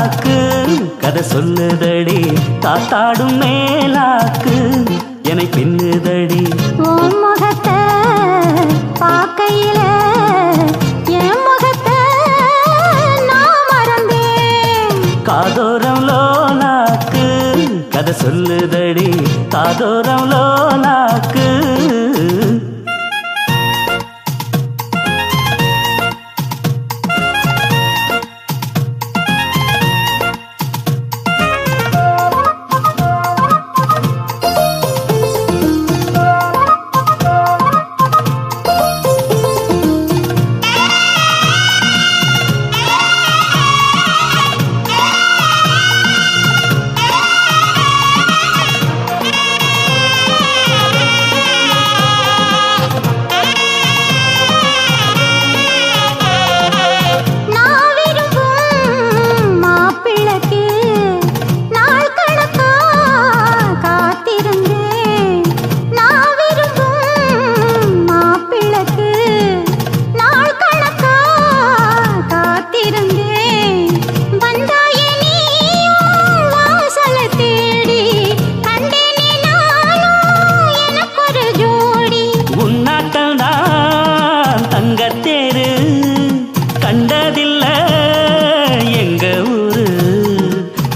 லோலாக்கு கதை சொல்லுதடி காத்தாடும் மேலாக்கு என்னை பின்னுதடி உன் முகத்தை பார்க்கையில என் முகத்தை நான் மறந்தேன். காதோரம் லோலாக்கு கதை சொல்லுதடி காதோரம் லோலாக்கு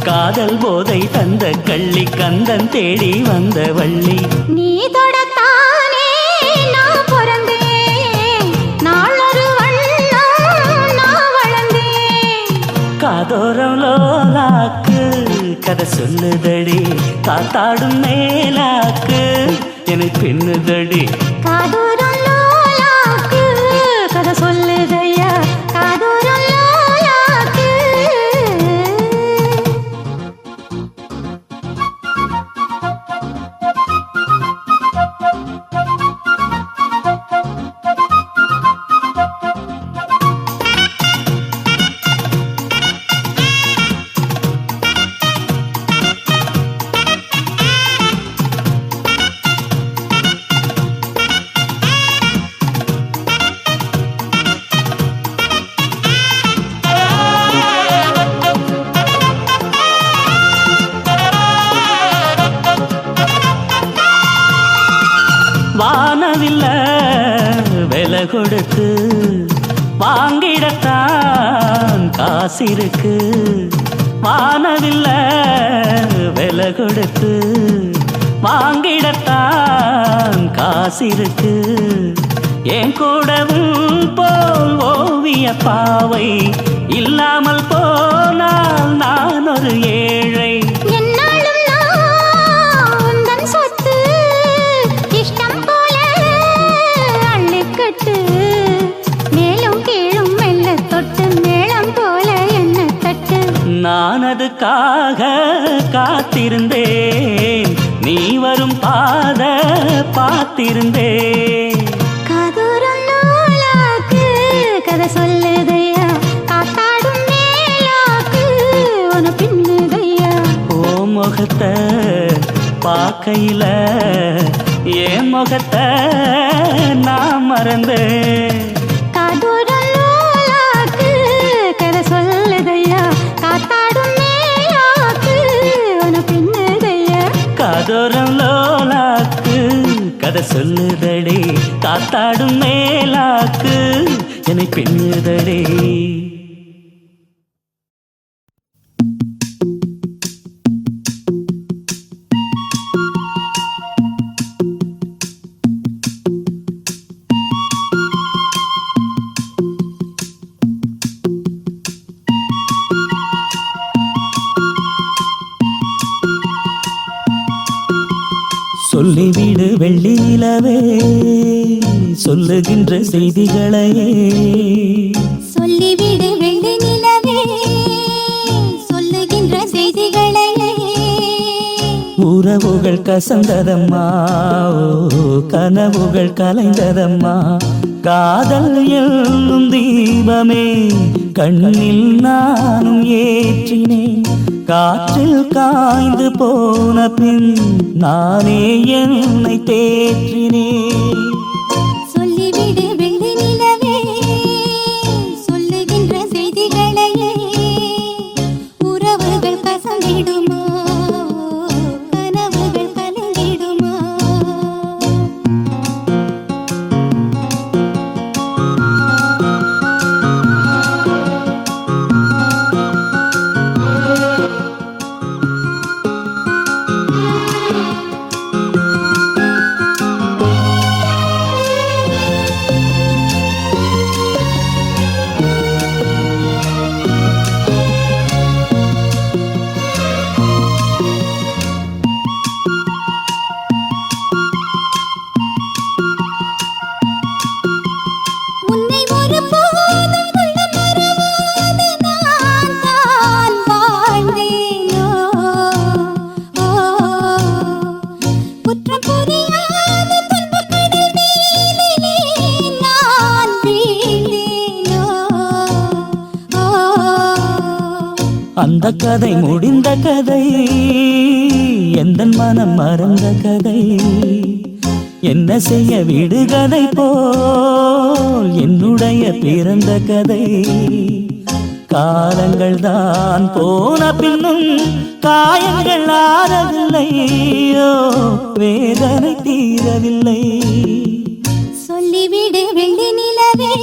காதல் போதை தந்த கள்ளி கந்தன் தேடி வந்த வள்ளி நீ தொடத்தானே நான் பிறந்தேன் நாளொரு வண்ணம் நான் வளர்ந்தேன். காதோரம் லோலாக்கு கதை சொல்லுதடி காத்தாடும் மேலாக்கு என்னை பின்னுதடி காதோரம் லோலாக்கு கதை சொல்லுதையா காதோரம் லோலாக்கு. வானவில்ல விலை கொடுத்து வாங்கிடத்தான் காசிருக்கு வானவில்ல விலை கொடுத்து வாங்கிடத்தான் காசிருக்கு என் கூடவும் போல் ஓவிய பாவை இல்லாமல் போனால் நான் ஒரு ஏழை. நான் அதுக்காக காத்திருந்தேன் நீ வரும் பாத பார்த்திருந்தேன். காதோரம் லோலாக்கு கதை சொல்லுதையா காத்தாடும் மேலாக்கு உன பின்னுதையா. ஓ முகத்தை பார்க்கையில என் முகத்தை நான் மறந்தேன். காதோரம் லோலாக்கு கதை சொல்லுதையா காத்தாடும் மேலாக்கு உன பின்னுதையா. காதோரம் லோலாக்கு கதை சொல்லுதடி காத்தாடும் மேலாக்கு என்னை பின்னுதடி. சொல்லிவிடு வெள்ளி நிலவே சொல்லுகின்ற செய்திகளையே சொல்லிவிடு வெள்ளி நிலவே சொல்லுகின்ற செய்திகளையே. உறவுகள் கசந்ததம்மா கனவுகள் கலைந்ததம்மா காதல் என்னும் தீபமே கண்ணில் நானும் ஏற்றினேன் காற்றில் காய்ந்து போன பின் நானே என்னை தேற்றினேன். சொல்லிவிடு வெள்ளி நிலவே சொல்லுகின்ற செய்திகளையே. அந்த கதை முடிந்த கதை, எந்தன் மனம் மறந்த கதை. என்ன செய்ய விடுகதை போல் என்னுடைய பிறந்த கதை. காலங்கள் தான் போன பின்னும் காயங்கள் ஆறவில்லை, வேதனை தீரவில்லை. சொல்லிவிடு வெள்ளி நிலவே,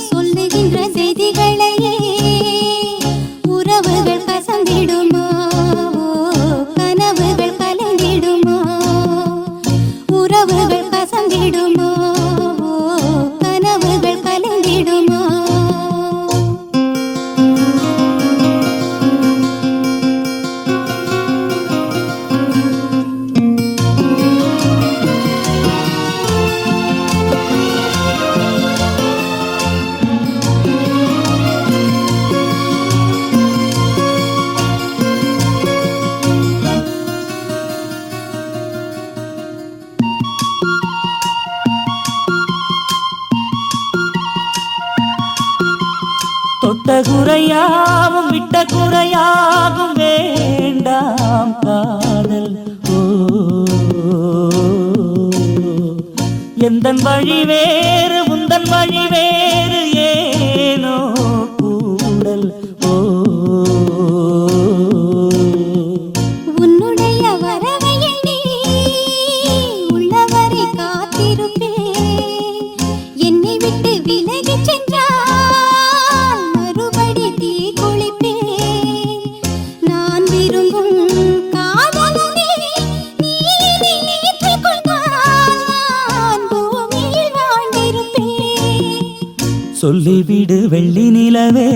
சொல்லுகின்ற செய்திகளையே. உறவுகள் கசந்திடுமா, கனவுகள் கலந்திடுமா. உறவுகள் கசந்திடுமா, கனவுகள் கலந்திடுமா. தொட்ட குறையாவும் விட்ட குறையாகும் வேண்டாம் காதல். எந்தன் வழி வேறு உந்தன் வழி வேறு, ஏனோ கூடல். உன்னுடைய வரவை எண்ணி உள்ளவரை காத்திருப்பேன். என்னை விட்டு விலகிச் சென்றால் மறுபடி தீ குளிப்பேன். நான் விரும்பும் காதலனே, நீ என்னை ஏற்றுக்கொண்டால் நான் பூமியில் வாழ்ந்திருப்பேன். சொல்லிவிடு வெள்ளி நிலவே,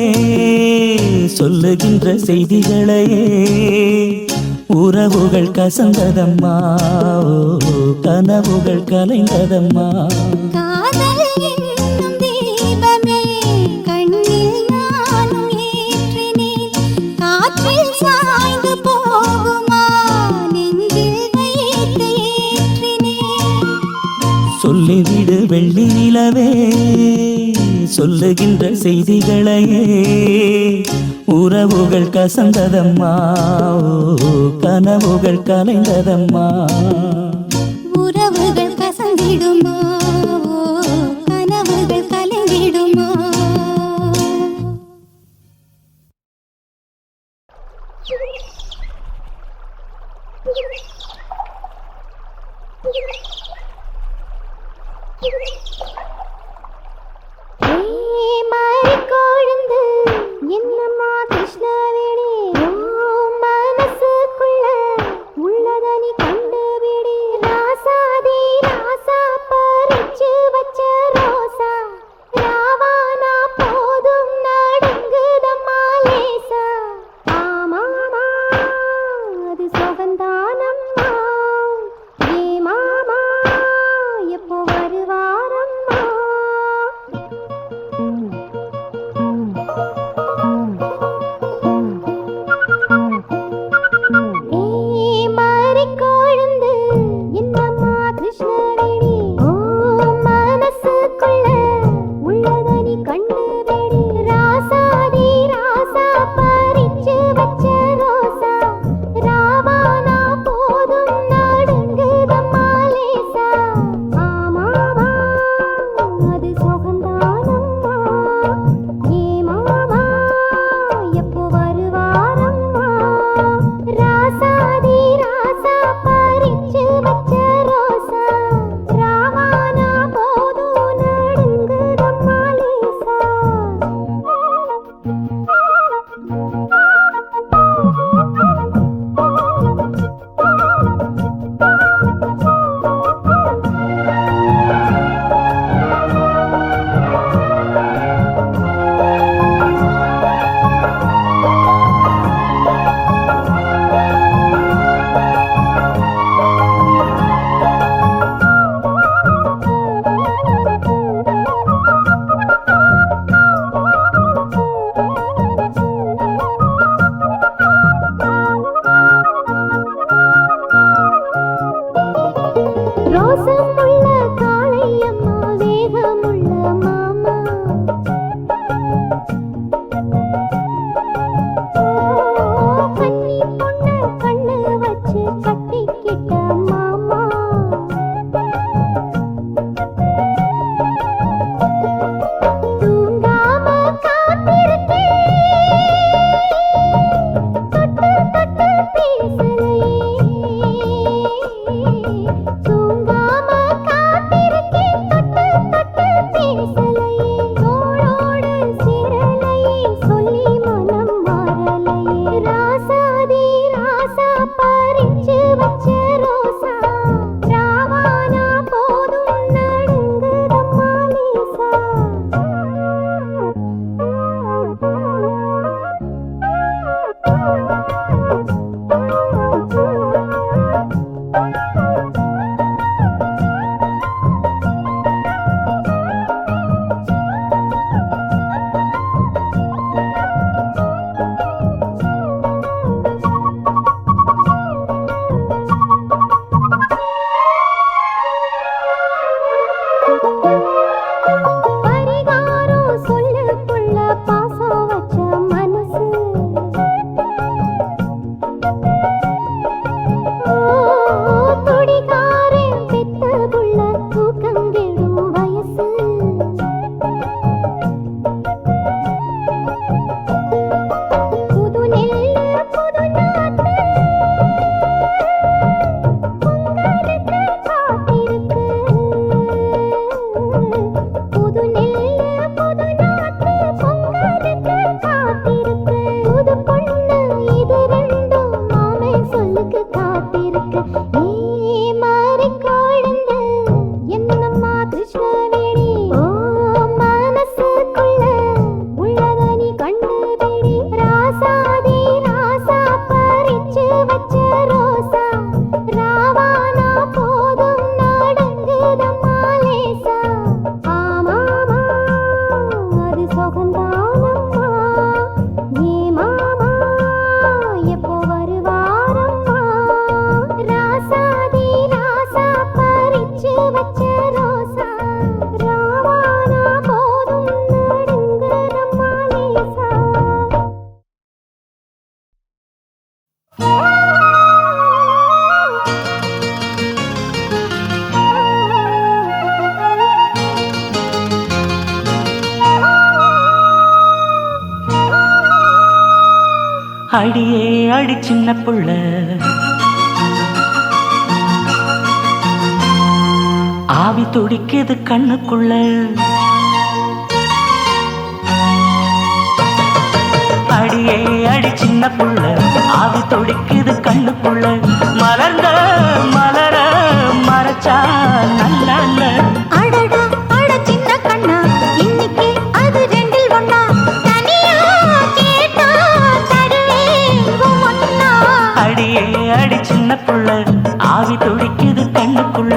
சொல்லுகின்ற செய்திகளையே. உறவுகள் கசந்ததம்மா, கனவுகள் கலைந்ததம்மா. காதல் என்னும் தீபமே கண்ணில் நானும் ஏற்றினேன். காற்றில் சாய்ந்து போகுமா, நெஞ்சில் வைத்து ஏற்றினேன். சொல்லிவிடு வெள்ளி நிலவே, சொல்லுகின்ற செய்திகளையே. உறவுகள் கசந்ததம்மா, கனவுகள் கலைந்ததம்மா. உறவுகள் கசந்திடுமா, கனவுகள் கலைந்திடுமா. கொழுந்து என்னம்மா கிருஷ்ணவேணி, மனசுக்குள்ள உள்ளதனி கண்டுபிடி. ராசாதி ராசா பறிச்சு வச்ச ரோசா, ராவானா போதும் நடுங்குதம்மா லேசா. ஆமாமா அது சுகந்தானம்மா, ஏ மாமா எப்போ வருவாரம்மா. அடியே அடி சின்ன புள்ள ஆவி துடிக்குது கண்ணுக்குள்ள அடியே அடி சின்ன புள்ள ஆவி துடிக்குது கண்ணுக்குள்ள மலர்ந்த மலர மறைச்சா நல்ல அடடா அட சின்ன கண்ணா இன்னைக்கு அது ரெண்டில் ஒண்ணா தனியா கேட்டா தருவேன் ஒண்ணா அடியே அடி சின்ன புள்ள ஆவி துடிக்குது கண்ணுக்குள்ள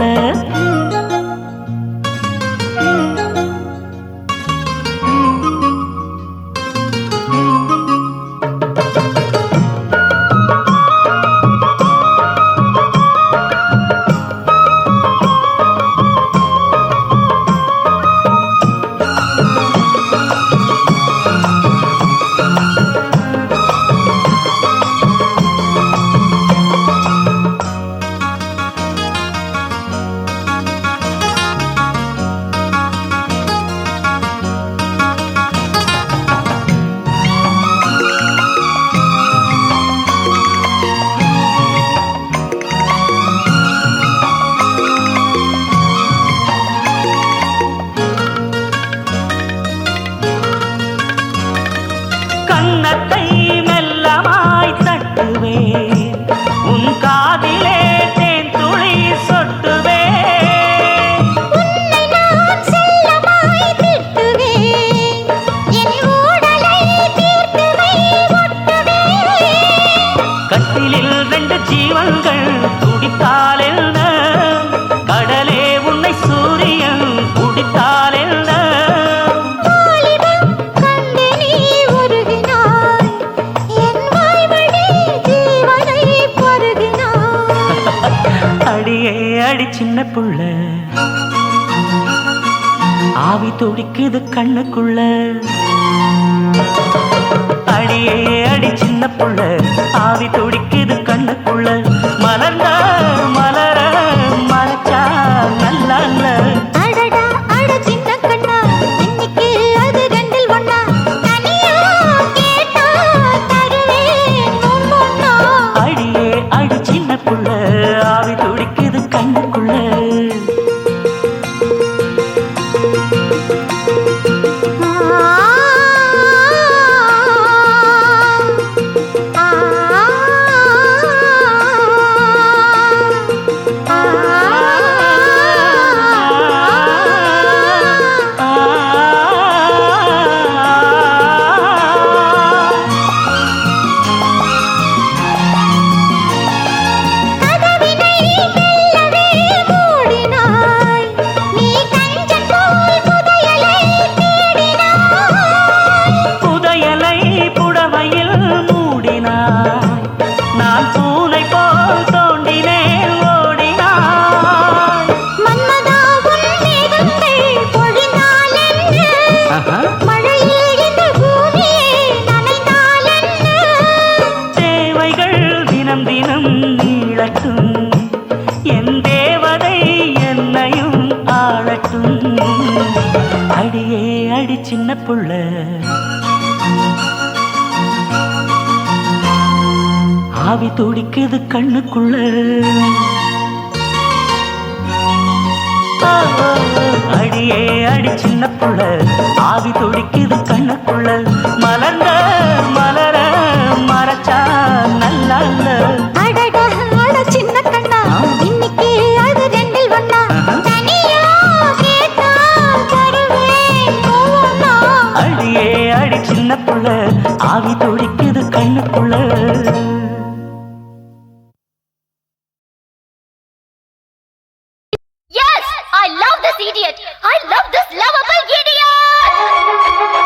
கண்ணத்தை மெல்லமாய் தட்டுவேன் உன் காதிலே தேன் துளி சொட்டுவேன் உன்னை நான் செல்லமாய் திட்டுவேன் என் ஊடலை தீர்த்துவை ஒட்டுவேன் கட்டிலில் ரெண்டு ஜீவன்கள் துடித்தால் என்ன கடலே உன்னை சூரியன் குடித்தால் என்ன வாலிபம் கண்டு நீ உருகினாய் என் வாய்வழி ஜீவனை பருகினாய் அடியே அடி சின்ன புள்ள ஆவி துடிக்குது கண்ணுக்குள்ள அடியே அடி சின்ன புள்ள ஆவி துடிக்குது கண்ணுக்குள்ள மலர்ந்த மலர மறைச்சா நல்ல அடடா அட சின்ன கண்ணா இன்னைக்கு அது ரெண்டில் ஒண்ணா தனியா கேட்டா தருவேன் ஒண்ணா அடியே அடி சின்ன புள்ள ஆவி துடிக்குது கண்ணுக்குள்ள கதவினை மெல்லவே மூடினாய் நீ கஞ்சன் போல் புதையலை தேடினாய் புதையலை புடவையில் மூடினாய் நான் பூனை போல் தோண்டினேன் ஓடினாய் மன்மதா உன் மேகங்கள் பொழிந்தால் என்ன மழையில் இந்த பூமியே நனைந்தால் என்ன தேவைகள் தினம் தினம் நீளட்டும் என் தேவதை என்னையும் ஆளட்டும் அடியே அடி சின்ன புள்ள ஆவி துடிக்குது கண்ணுக்குள்ள அடியே அடி சின்ன புள்ள ஆவி துடிக்குது கண்ணுக்குள்ள மலர்ந்த மலர மறைச்சா நல்ல அடடா அட சின்ன கண்ணா இன்னைக்கு அது ரெண்டில் ஒண்ணா தனியா கேட்டா தருவேன் ஒண்ணா அடியே அடி சின்ன புள்ள ஆவி துடிக்குது கண்ணுக்குள்ள Yes, I love this idiot. I love this lovable idiot.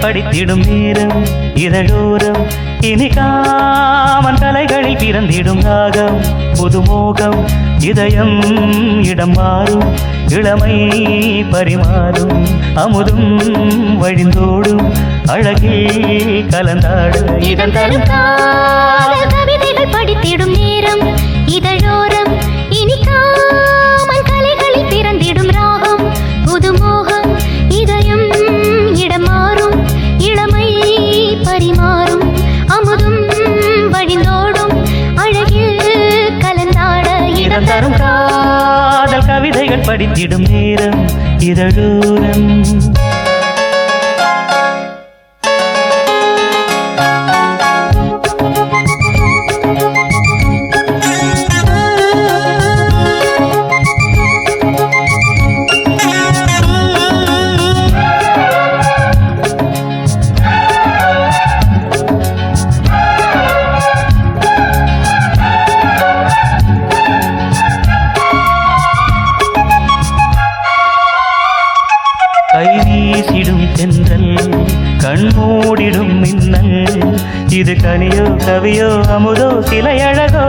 கவிதைகள் படித்திடும் நேரம் இதழோரம் இனி காமன் கலைகளில் பிறந்திடும் ராகம் புதுமோகம் இதயம் இடம் மாறும் இளமை பரிமாறும் அமுதும் வழிந்தோடும் அழகில் கலந்தாட இதன் தரும் காதல் கவிதைகள் படித்திடும் நேரம் இதழோரம் இனி காமன் கலைகளில் பிறந்திடும் ராகம் புதுமோகம் இதயம் இடம் மாறும் இளமை பரிமாறும் அமுதும் வழிந்தோடும் அழகில் கலந்தாட இதன் தரும் காதல் கவிதைகள் படித்திடும் நேரம் இதழோரம் கை வீசிடும் தென்றல் கண்மூடிடும் மின்னல் இது கனியோ கவியோ அமுதோ சிலை அழகோ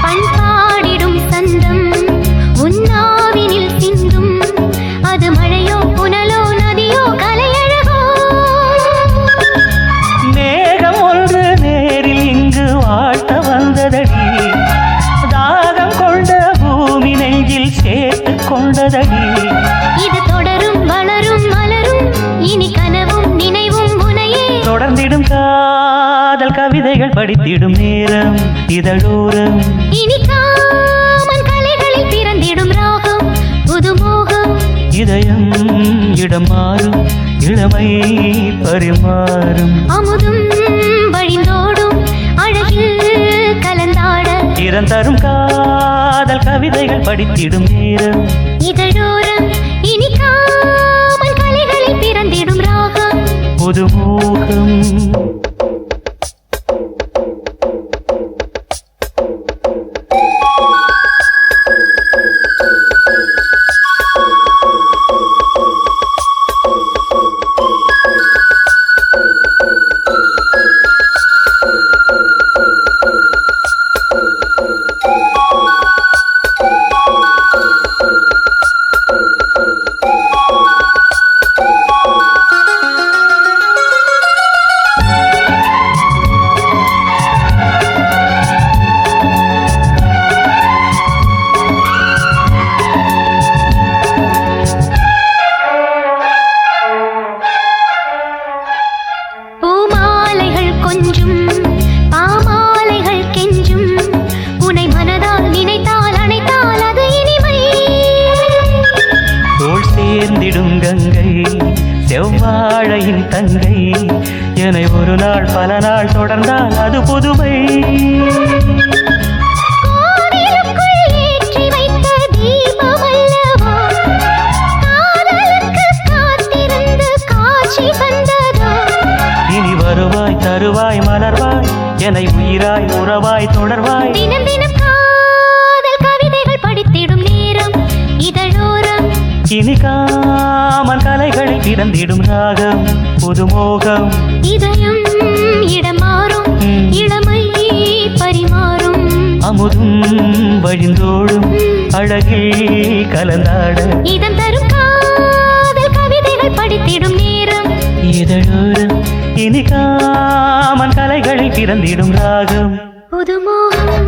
பண்பாடிடும் சந்தம் உன்னாவினில் சிந்தும் அது மழையோ புனலோ நதியோ கலையழகோ மேகம் ஒன்று நேரில் இங்கு வாழ்த்த வந்ததடி தாகம் கொண்ட பூமி நெஞ்சில் சேர்த்து கொண்டதடி இது தொடரும் வளரும் மலரும் இனி கனவும் நினைவும் முனையே தொடர்ந்திடும் காதல் கவிதைகள் படித்திடும் நேரம் இதழோரம் இனி காமன் கலைகளில் பிறந்திடும் ராகம் புதுமோகம் இதயம் இடம் மாறும் இளமை பரிமாறும் அமுதும் வழிந்தோடும் அழகில் கலந்தாட திறம் தரும் காதல் கவிதைகள் படித்திடும் நேரம் இதழோரம் இனி காமன் கலைகளில் பிறந்திடும் ராகம் புதுமோகம் பூமாலைகள் கொஞ்சும் பாமாலைகள் கெஞ்சும் உனை மனதால் நினைத்தால் அணைத்தால் அது இனிமை தோள் சேர்ந்திடும் கங்கை செவ்வாழையின் தங்கை என்னை ஒரு நாள் பல நாள் தொடர்ந்தால் அது புதுமை கோவிலுக்குள் ஏற்றி வைத்த தீபம் அல்லவா காதலுக்கு காத்திருந்து காட்சி வந்ததோ இனி வருவாய் தருவாய் மலர்வாய் என்னை உயிராய் உறவாய் தொடர்வாய் தினம் தினம் காதல் கவிதைகள் படித்திடும் நேரம் இதழோரம் இனி காமன் கலைகளில் பிறந்திடும் ராகம் புதுமோகம் இதயம் இடம் மாறும் இளமை பரிமாறும் அமுதும் வழிந்தோடும் அழகில் கலந்தாட இதம் தரும் காதல் கவிதைகள் படித்திடும் நேரம் இதழோரம் இனி காமன் கலைகளில் பிறந்திடும் ராகம் புதுமோகம்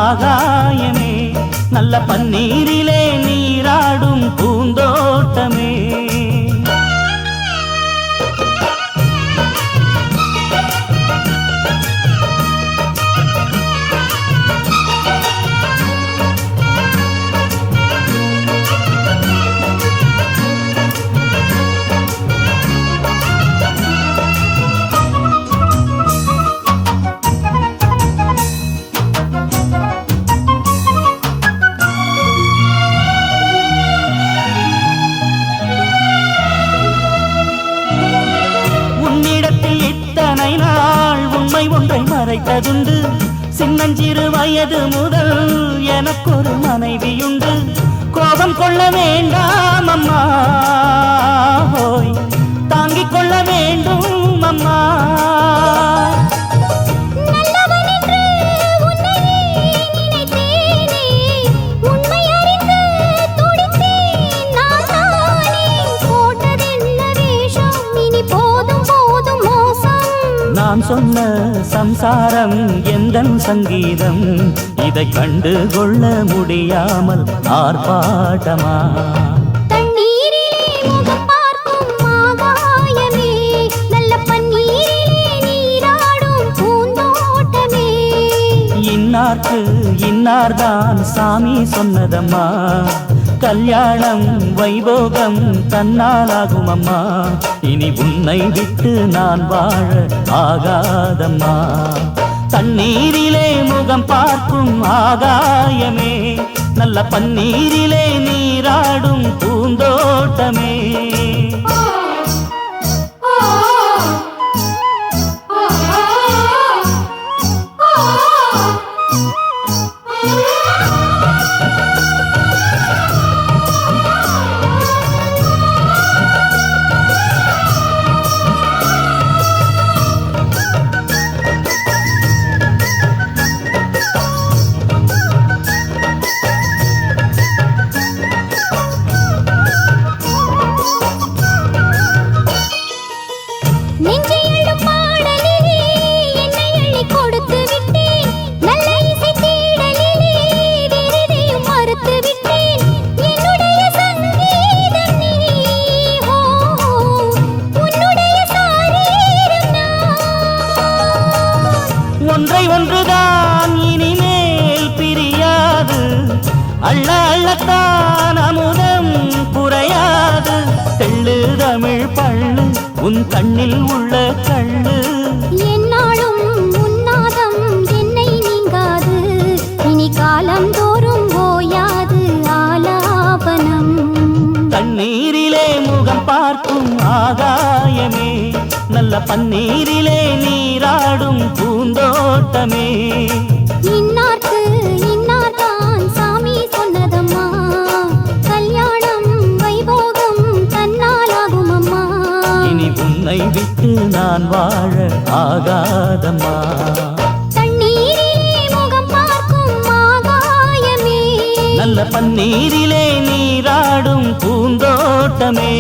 ஆகாயமே நல்ல பன்னீரிலே நீராடும் பூந்தோட்டமே ஒன்றை மறைத்ததுண்டு சின்னஞ்சிறு வயது முதல் எனக்கொரு மனைவியுண்டு கோபம் கொள்ள வேண்டாம் அம்மா ஹோய் தாங்கிக் கொள்ள வேண்டும் அம்மா நான் சொன்ன சம்சாரம் எந்தன் சங்கீதம் இதை கண்டு கொள்ள முடியாமல் ஆர்ப்பாட்டமா தண்ணீரிலே முகம் பார்க்கும் ஆகாயமே நல்ல பன்னீரிலே நீராடும் பூந்தோட்டமே இன்னார்க்கு இன்னார்தான் சாமி சொன்னதம்மா கல்யாணம் வைபோகம் தன்னாலாகும் அம்மா இனி உன்னை விட்டு நான் வாழ ஆகாதம்மா தண்ணீரிலே முகம் பார்க்கும் ஆகாயமே நல்ல பன்னீரிலே நீராடும் பூந்தோட்டமே ஒன்றை ஒன்றுதான் இனிமேல் பிரியாது அள்ள அள்ளத்தான் அமுதம் குறையாது தெள்ளு தமிழ் பள்ளு உன் கண்ணில் உள்ள கள்ளு என்னாலும் உன்னாதம் என்னை நீங்காது இனி காலம் தோறும் ஓயாது ஆலாபனம் தண்ணீரிலே முகம் பார்க்கும் ஆகாயமே நல்ல பன்னீரிலே நீராடும் பூந்தோட்டமே இன்னார்க்கு இன்னார்தான் சாமி சொன்னதம்மா கல்யாணம் வைபோகம் தன்னாலாகும் அம்மா இனி உன்னை விட்டு நான் வாழ ஆகாதம்மா தண்ணீரிலே முகம் பார்க்கும் ஆகாயமே நல்ல பன்னீரிலே நீராடும் பூந்தோட்டமே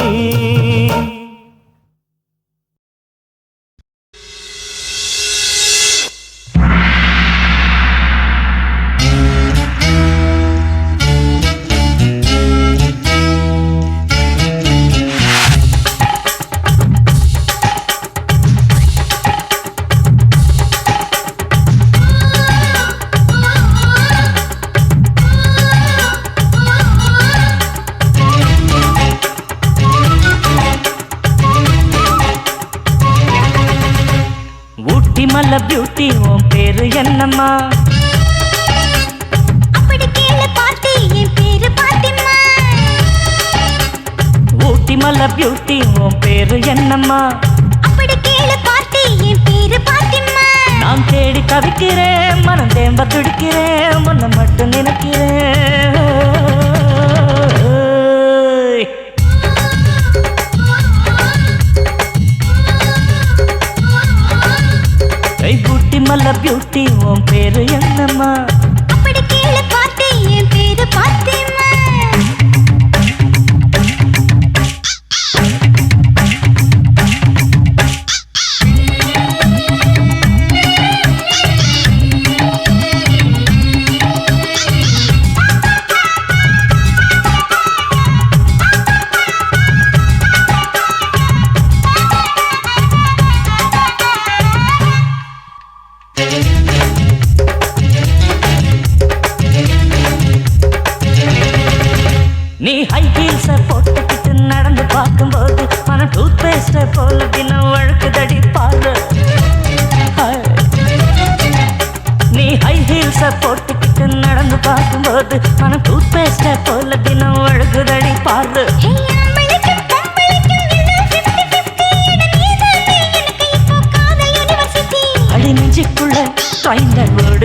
மல்ல பியூட்டி உன் பேரு என்னம்மா அப்படி கேளு பாட்டி என் பேரு பாத்திமா ஊட்டி மல்ல பியூட்டி உன் பேரு என்னம்மா அப்படி கேளு பாட்டி என் பேரு பாத்திமா நான் தேடி தவிக்கிறேன் மனம் தேம்ப துடிக்கிறேன் உன்னை மட்டும் நினைக்கிறேன் மல்ல பியூட்டி உன் பேரு என்னம்மா அப்படி கேளு பாட்டி என் பேரு பாத்திமா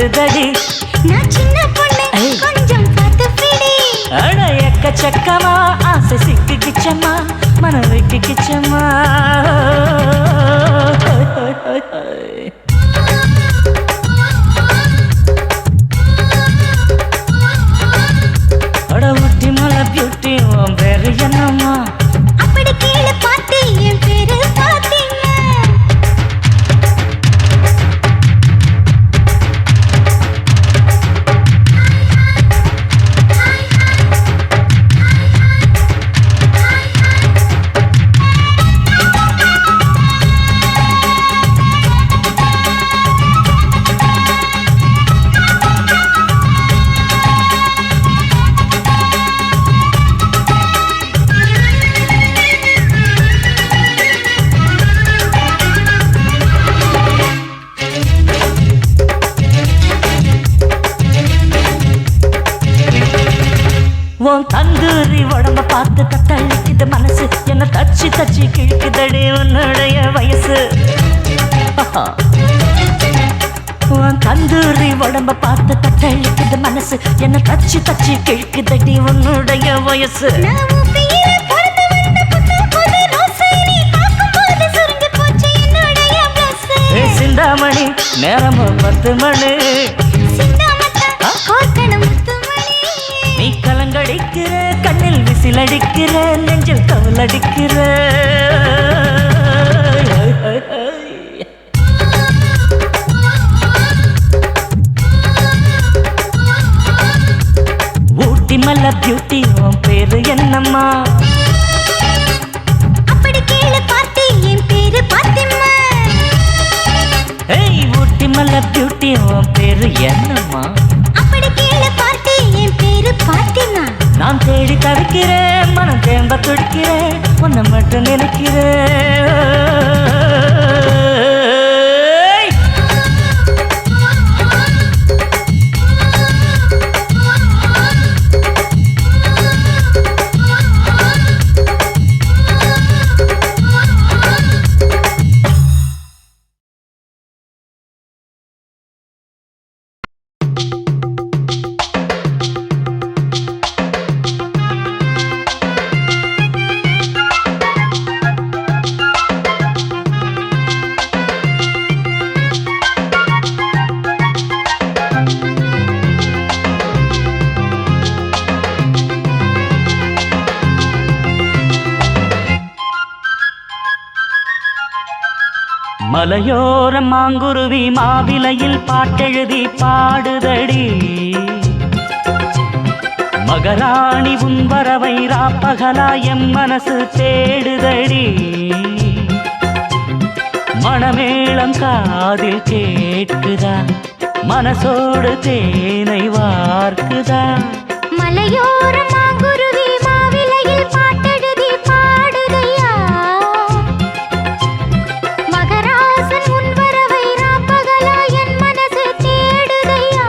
வருதடி நான் சின்ன பொண்ணு கொஞ்சம் பார்த்து பிடி அட எக்கச்சக்கமா ஆசை சிக்கிக்கிச்சம்மா மன வைக்கிச்சம்மா அட ஊட்டி மலை பியூட்டி உன் பேரு என்னம்மா அப்படி கீழே பார்த்து என் பேரு பாத்தீங்க உன் தந்தூரி உடம்ப பார்த்து தத்தளிக்குது மனசு என்ன தச்சு தச்சு கிழக்குதடி உன்னுடைய வயசு உன் தந்தூரி உடம்ப பார்த்து தத்தளிக்குது மனசு என்ன தச்சு தச்சு கிழக்குதடி உன்னுடைய வயசு சிந்தாமணி நேரமும் 10 மணி நீ கலங்கடிக்கிற கண்ணில் விசிலடிக்கிற நெஞ்சில் கவலடிக்கிற ஊட்டி மல்ல பியூட்டி உன் பேரு என்னம்மா அப்படி கீழே பார்த்து என் பேரு பாத்திமா ஏய் ஊட்டி மல்ல பியூட்டி உன் பேரு என்னம்மா அப்படி கீழே பார்த்து என் பேரு பாத்திமா நான் தேடி தவிக்கிறேன் மனம் தேம்ப துடிக்கிறேன் உன்னை மட்டும் நினைக்கிறேன் மலையோர மாங்குருவி மாவிலையில் பாட்டெழுதி பாடுதடி மகராணி உன் வரவை ராப்பகலா எம் மனசு தேடுதடி மணமேளம் காதில் கேட்குதா மனசோடு தேனை வார்க்குதா மலையோர மாங்குருவி மாவிலையில் பாட்டெழுதி பாடுதையா மகராசன் உன் வரவை ராப்பகலா என் மனசு தேடுதையா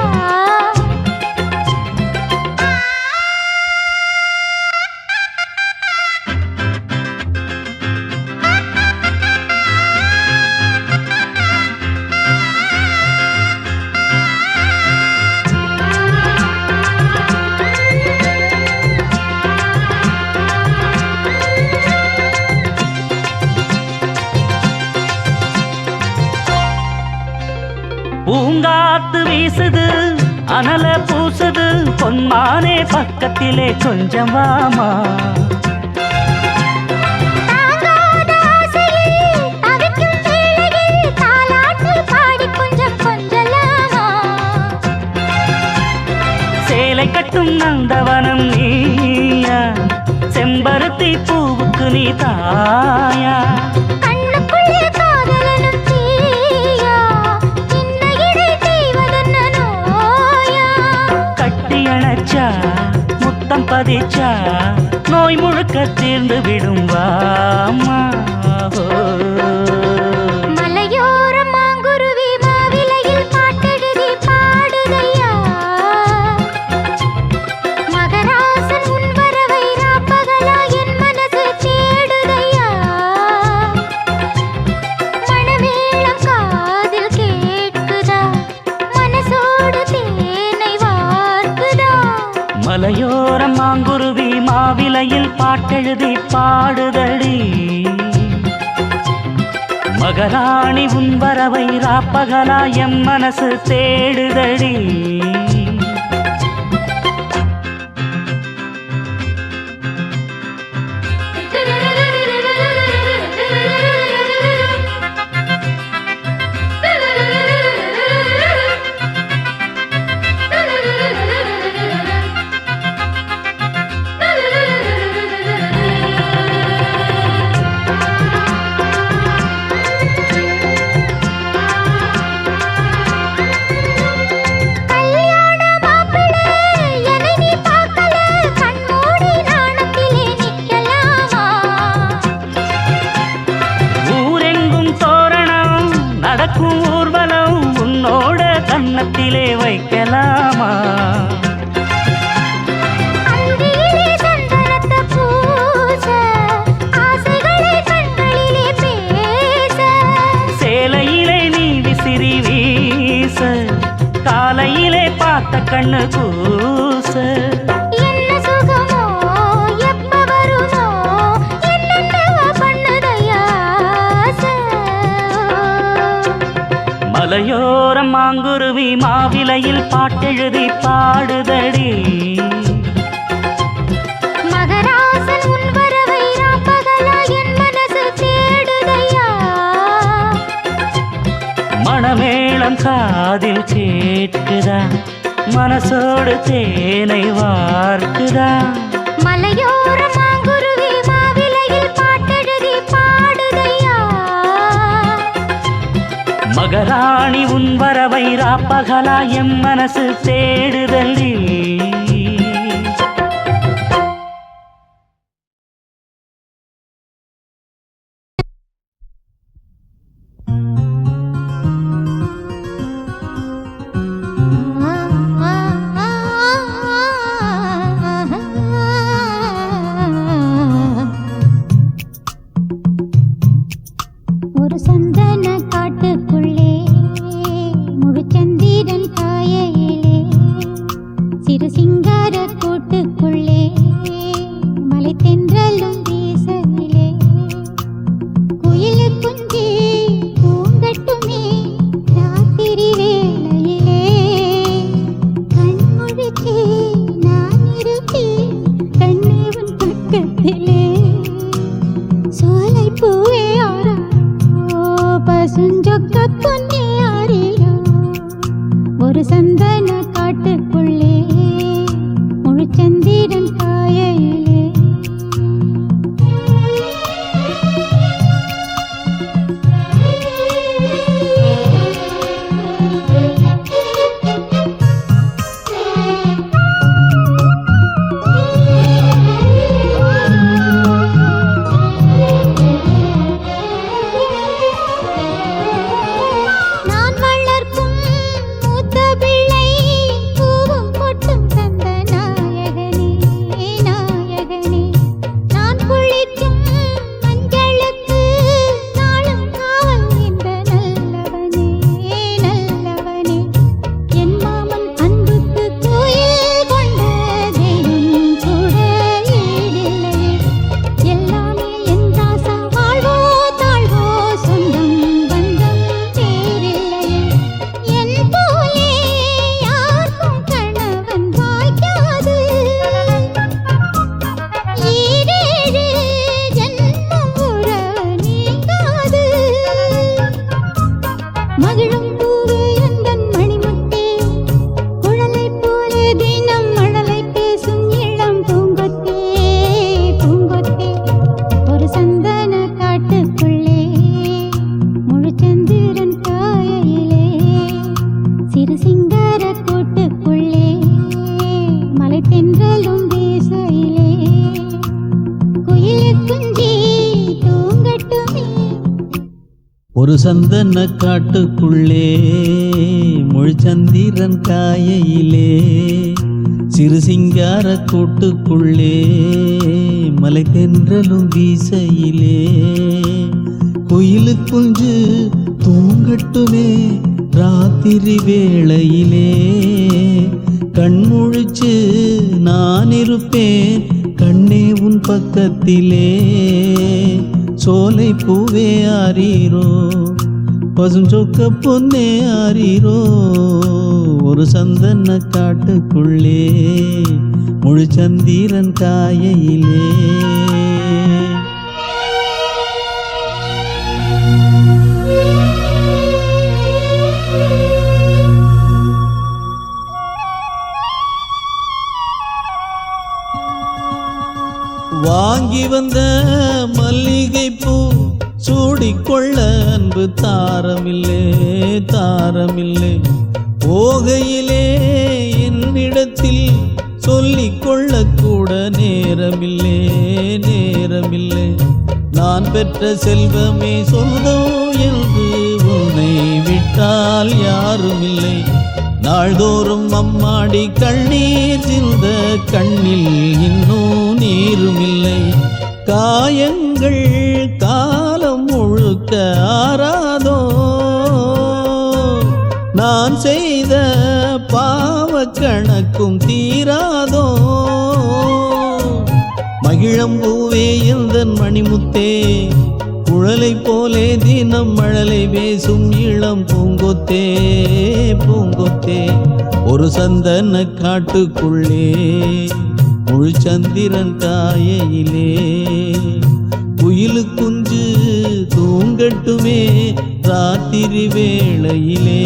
பூங்காத்து வீசுது அனல பூசுது பொன்மானே பக்கத்திலே கொஞ்சம் வாமா தாங்காத ஆசையில் தவிக்கும் வேளையில் தாலாட்டு பாடி கொஞ்சம் கொஞ்சலாமா சேலை கட்டும் நந்தவனம் நீயா செம்பருத்தி பூவுக்கு நீ தாயா கண்ணுக்குள்ளே காதலனும் தீயா சின்ன இடை செய்வதென்ன நோயா கட்டி அணைச்சா முத்தம் பதிச்சா நோய் முழுக்க தீர்ந்து விடும் வாமா மலையோர மாங்குருவி மாவிலையில் பாட்டெழுதி பாடுதையா மகராசன் உன் வரவை ராப்பகலா என் மனசு தேடுதையா மணமேளம் காதில் கேட்குதா மனசோடு பாட்டெழுதி பாடுதடி மகராணி உன் வரவை ராப்பகலா எம் மனசு தேடுதடி ஊர்வலம் உன்னோட கன்னத்திலே வைக்கலாமா சேலையிலே நீ விசிறி வீச காலையிலே பார்த்த கண்ணு கூச மலையோரம் மாங்குருவி மாவிலையில் பாட்டெழுதி பாடுதடி மகராசன் உன் வரவை ராப்பகலா என் மனசு தேடுதையா மணமேளம் காதில் கேட்குதா மனசோடு தேனை வார்க்குதா மலையோரம் மாங்குருவி மாவிலையில் பாட்டெழுதி பாடுதையா மகராணி உன் வரவை ராப்பகலா எம் மனசு தேடுதடி ஒரு சந்தன காட்டுக்குள்ளே முழுச்சந்திரன் காயையிலே சிறு சிங்கார கூட்டுக்குள்ளே மலை தென்றலும் வீசலிலே குயிலு குஞ்சி பூங்கட்டுமே ராத்திரி வேளையிலே கண்முழிச்சே நான் இருப்பேன் கண்ணே உன் பக்கத்திலே சோலை பூவே ஆரா பசுஞ்சொக்க பொன்னியாரிலோ ஒரு சந்தன காட்டுக்குள்ளே முழுச்சந்திரன் காயையிலே நான் வளர்க்கும் மூத்த பிள்ளை பூவும் பொட்டும் தந்த நாயகனே நாயகனே நான் குளிக்கும் மஞ்சளுக்கு நாளும் காவல் இந்த நல்லவனே நல்லவனே என் மாமன் அன்புக்கு கோயில் கொண்ட தெய்வம் கூட ஈடில்லையே எல்லாமே என் ராசா வாழ்வோ தாழ்வோ சொந்தம் பந்தம் தேரில்லையே என் போலே யாருக்கும் கணவன் வாய்க்காது ஈரேழு ஜன்மம் உறவு நீங்காது மகிழும் பூவே எந்தன் மணிமுத்தே குழலை போலே தினம் மழலை பேசும் இளம் பூங்கொத்தே பூங்கொத்தே ஒரு சந்தன காட்டுக்குள்ளே முழுச்சந்திரன் காயையிலே சிறு சிங்கார கூட்டுக்குள்ளே மலை தென்றலும் வீசையிலே குயிலு குஞ்சி தூங்கட்டுமே ஒரு சந்தன காட்டுக்குள்ளே முழுச்சந்திரன் காயையிலே சிறு சிங்கார கூட்டுக்குள்ளே மலை தென்றலும் வீசையிலே குயிலு குஞ்சு தூங்கட்டுமே ராத்திரி வேளையிலே கண்முழிச்சு நான் இருப்பேன் கண்ணே உன் பக்கத்திலே சோலை பூவே ஆரீரோ பசுஞ்சொக்க பொன்னே ஆரீரோ ஒரு சந்தன காட்டுக்குள்ளே முழு சந்திரன் காயையிலே வாங்கி வந்த மல்லிகை பூ சூடிக்கொள்ள அன்பு தாரமில்லே தாரமில்லே போகையிலே என்னிடத்தில் சொல்லிக்கொள்ள கூட நேரமில்லே நேரமில்லை நான் பெற்ற செல்வமே சொந்தம் என்று உன்னை விட்டால் யாருமில்லை நாள்தோறும் அம்மாடி கண்ணீர் சிந்த கண்ணில் இன்னும் நீருமில்லை காயங்கள் காலம் முழுக்க ஆறாதோ நான் செய்த பாவ கணக்கும் தீராதோ மகிழம்பூவே எந்தன் மணிமுத்தே குழலை போலே தினம் மழலை பேசும் இளம் பூங்கொத்தே பூங்கொத்தே ஒரு சந்தன காட்டுக்குள்ளே முழு சந்திரன் காயையிலே குயிலு குஞ்சு தூங்கட்டுமே ராத்திரி வேளையிலே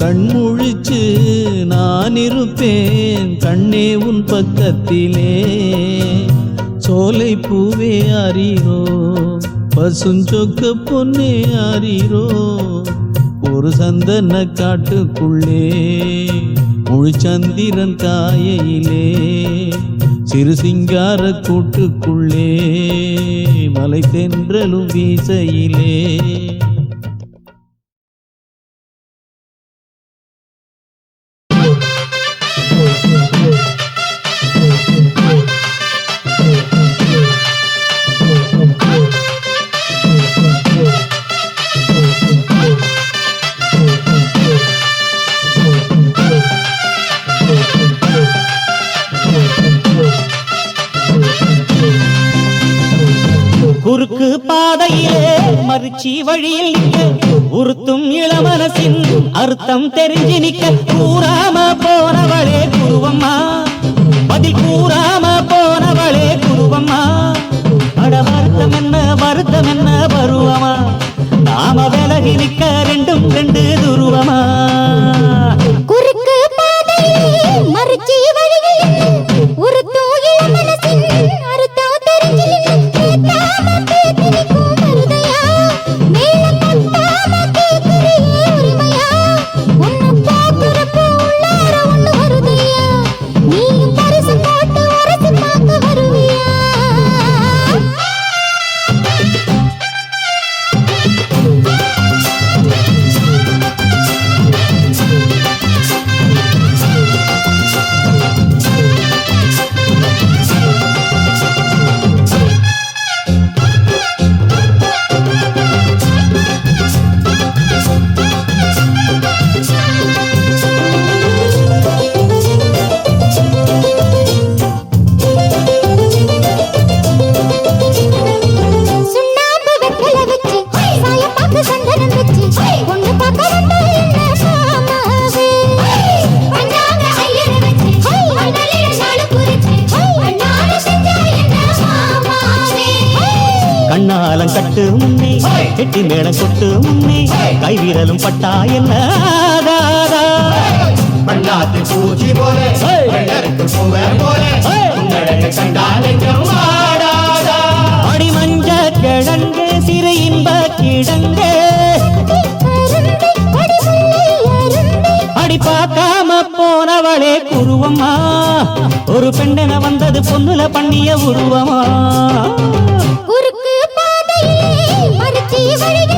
கண்முழிச்சு நான் இருப்பேன் கண்ணே உன் பக்கத்திலே சோலை பூவே ஆரீரோ பசுஞ்சொக்க பொன்னே ஆரீரோ ஒரு சந்தன காட்டுக்குள்ளே முழு சந்திரன் காயையிலே சிறு சிங்கார கூட்டுக்குள்ளே மலை தென்றலும் வீசையிலே குறுக்கு பாதையிலே மறுச்சி வழியில் நிற்க உறுத்தும் இளமனசின் அர்த்தம் தெரிஞ்சு நிற்க கூறாம போனவளே குருவம்மா பதில் கூறாம போனவளே குருவம்மா அட வருத்தம் என்ன பருவமா நாம விலகி நிற்க ரெண்டும் ரெண்டு துருவமா குறுக்கு பாதையிலே மறுச்சி வழியில் உறுத்தும் இளமனசின் அர்த்தம் தெரிஞ்சு கண்ணாலம் கட்டு முன்னே கெட்டி மேளம் கொட்டு முன்னே கைவிரலும் பட்டா என்ன பண்ணாத்து பூச்சி போல அடி மஞ்ச கிழங்கு சிறு இன்ப கிழங்கு அடி பார்க்காம போனவளே குருவம்மா ஒரு பெண்ணென வந்தது பொண்ணுல பண்ணிய உருவமா குறுக்கு பாதையிலே மறுச்சி வழியில்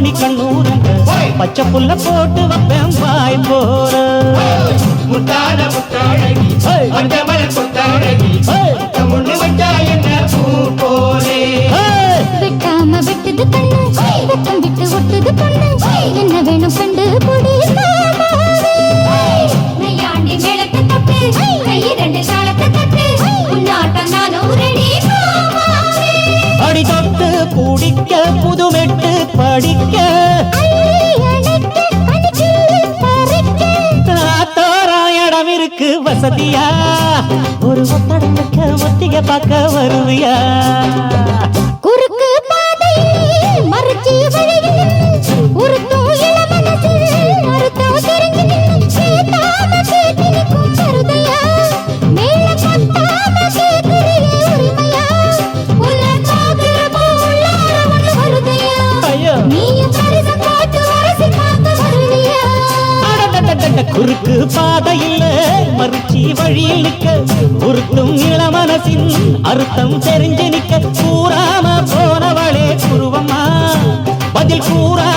மணி கண்ணூரங்க பச்சை புல்ல போட்டு வைப்பேன் வாய் போற முத்தான முத்தாழகி மஞ்சமலர் கொத்தாழகி முன்னு வச்சா என்ன பூ போலே வெட்டாம வெட்டுது கண்ணு வெட்டம் விட்டு ஒட்டுது பொண்ணு என்ன வேணும் கண்டு பொடி நையாண்டி மேளத்தை தட்டு கை ரெண்டு தாளத்தை தட்டு உன்னாட்டம் நானும் ரெடி அடி தொட்டு பிடிக்க புதுமெட்டு படிக்க இடம் இருக்கு வசதியா ஒரு ஒத்தடம் வைக்க ஒத்திக பார்க்க வருவியா குறுக்கு பாதையில் மறுச்சி வழியில் உருத்தும் இளமனசில் அறுத்தம் தெரிஞ்சு கேட்டாம கேட்டு நிற்கும் கருதையா மேல கட்டாம கேட்கிறியே உரிமையா உள்ள காதுல உள்ளார ஒண்ணு வருதையா ஐயோ நீயும் பரிசு போட்டு வரசி பார்க்க வருவியா குறுக்கு பாதையில் மறுச்சி வழியில் நிற்க உருட்டும் இளமனசின் அர்த்தம் தெரிஞ்சு நிற்க கூறாம போனவளே குருவம்மா பதில் கூறா